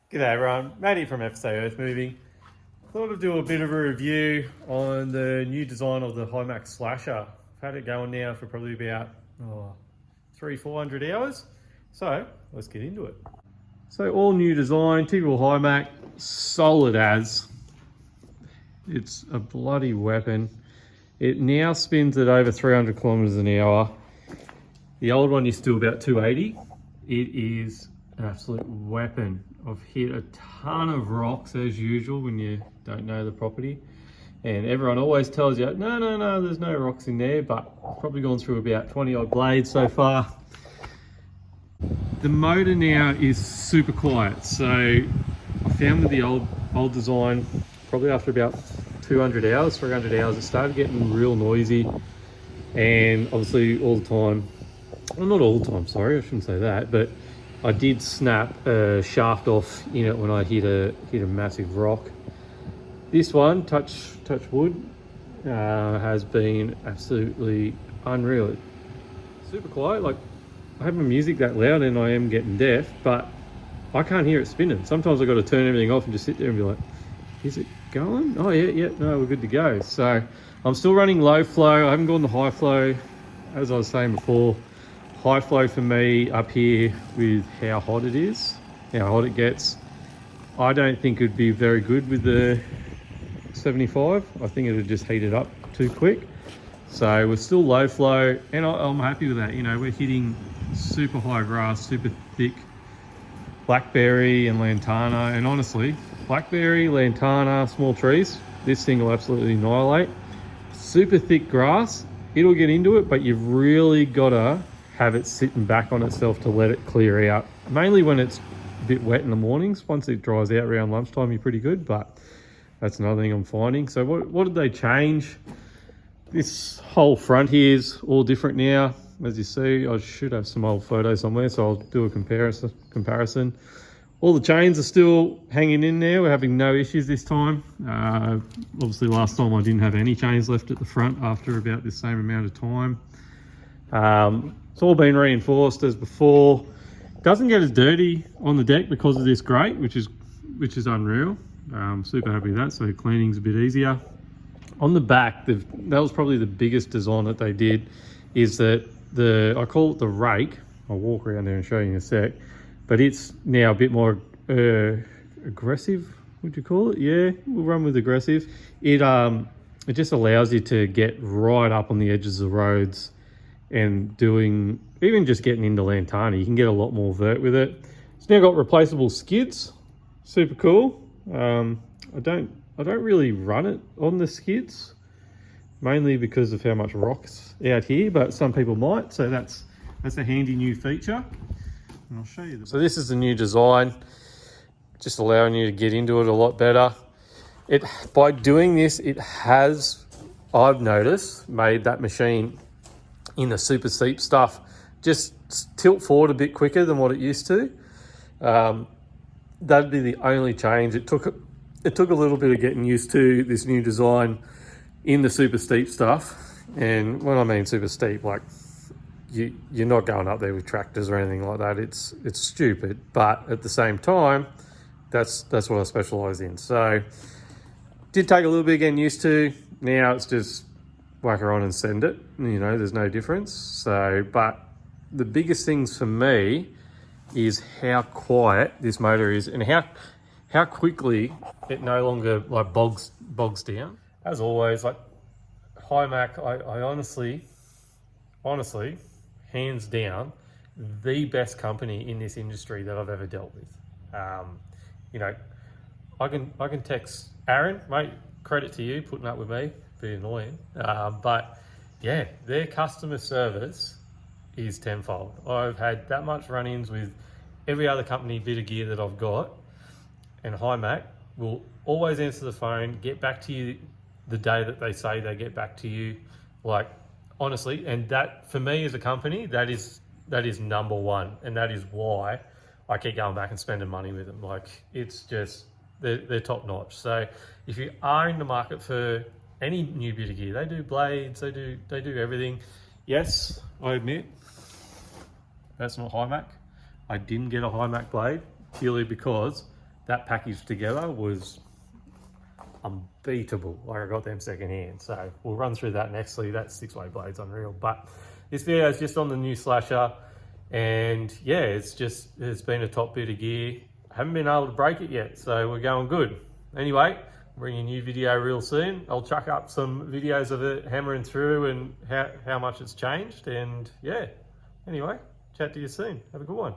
G'day everyone, Matty from F.S.A. Earthmoving. Thought I'd do a bit of a review on the new design of the Himac slasher. I've had it going now for probably about 300-400 hours. So let's get into it. So all new design, typical Himac, solid as. It's a bloody weapon. It now spins at over 300 kilometers an hour. The old one used to do about 280. It is an absolute weapon. I've hit a ton of rocks as usual when you don't know the property. And everyone always tells you, no, there's no rocks in there, but I've probably gone through about 20 odd blades so far. The motor now is super quiet. So I found with the old design, probably after about 200 hours, 300 hours, it started getting real noisy. And obviously all the time, well, not all the time, sorry, I shouldn't say that, but I did snap a shaft off in it when I hit a massive rock. This one, touch wood, has been absolutely unreal. It's super quiet. Like, I have my music that loud and I am getting deaf, but I can't hear it spinning. Sometimes I've got to turn everything off and just sit there and be like, is it going? Oh yeah, no, we're good to go. So I'm still running low flow. I haven't gone to high flow. As I was saying before, high flow for me up here with how hot it is, how hot it gets, I don't think it'd be very good with the 75. I think it would just heat it up too quick. So we're still low flow and I'm happy with that. You know, we're hitting super high grass, super thick blackberry and lantana, and honestly, blackberry, lantana, small trees, this thing will absolutely annihilate. Super thick grass, it'll get into it, but you've really got to have it sitting back on itself to let it clear out. Mainly when it's a bit wet in the mornings. Once it dries out around lunchtime, you're pretty good, but that's another thing I'm finding. So what did they change? This whole front here is all different now. As you see, I should have some old photos somewhere, so I'll do a comparison. All the chains are still hanging in there. We're having no issues this time. Obviously last time I didn't have any chains left at the front after about the same amount of time. It's all been reinforced as before. Doesn't get as dirty on the deck because of this grate, which is unreal. Super happy with that, so cleaning's a bit easier. On the back, that was probably the biggest design that they did, is that I call it the rake. I'll walk around there and show you in a sec, but it's now a bit more aggressive, would you call it? Yeah, we'll run with aggressive. It just allows you to get right up on the edges of roads and doing, even just getting into lantana, you can get a lot more vert with it. It's now got replaceable skids, super cool. I don't really run it on the skids, mainly because of how much rock's out here, but some people might, so that's a handy new feature. And I'll show you. So this is the new design, just allowing you to get into it a lot better. By doing this, it has, I've noticed, made that machine in the super steep stuff just tilt forward a bit quicker than what it used to. That'd be the only change. It took a little bit of getting used to this new design in the super steep stuff. And when I mean super steep, like you're not going up there with tractors or anything like that. It's stupid, but at the same time, that's what I specialize in. So did take a little bit of getting used to. Now it's just whack her on and send it. You know, there's no difference. So, but the biggest things for me is how quiet this motor is and how quickly it no longer like bogs down. As always, like Himac, I honestly, hands down, the best company in this industry that I've ever dealt with. You know, I can text Aaron, mate, credit to you, putting up with me, be annoying. But yeah, their customer service is tenfold. I've had that much run-ins with every other company bit of gear that I've got, and Himac will always answer the phone, get back to you the day that they say they get back to you. Like, honestly, and that for me as a company, that is number one, and that is why I keep going back and spending money with them. Like, it's just, they're top notch. So if you are in the market for any new bit of gear, they do blades, they do everything. Yes, I admit that's not Himac. I didn't get a Himac blade purely because that package together was unbeatable. Like, I got them second hand. So we'll run through that next. That 6-way blade's unreal. But this video is just on the new slasher, and yeah, it's been a top bit of gear. Haven't been able to break it yet, so we're going good. Anyway, bring a new video real soon. I'll chuck up some videos of it hammering through and how much it's changed. And yeah, anyway, chat to you soon. Have a good one.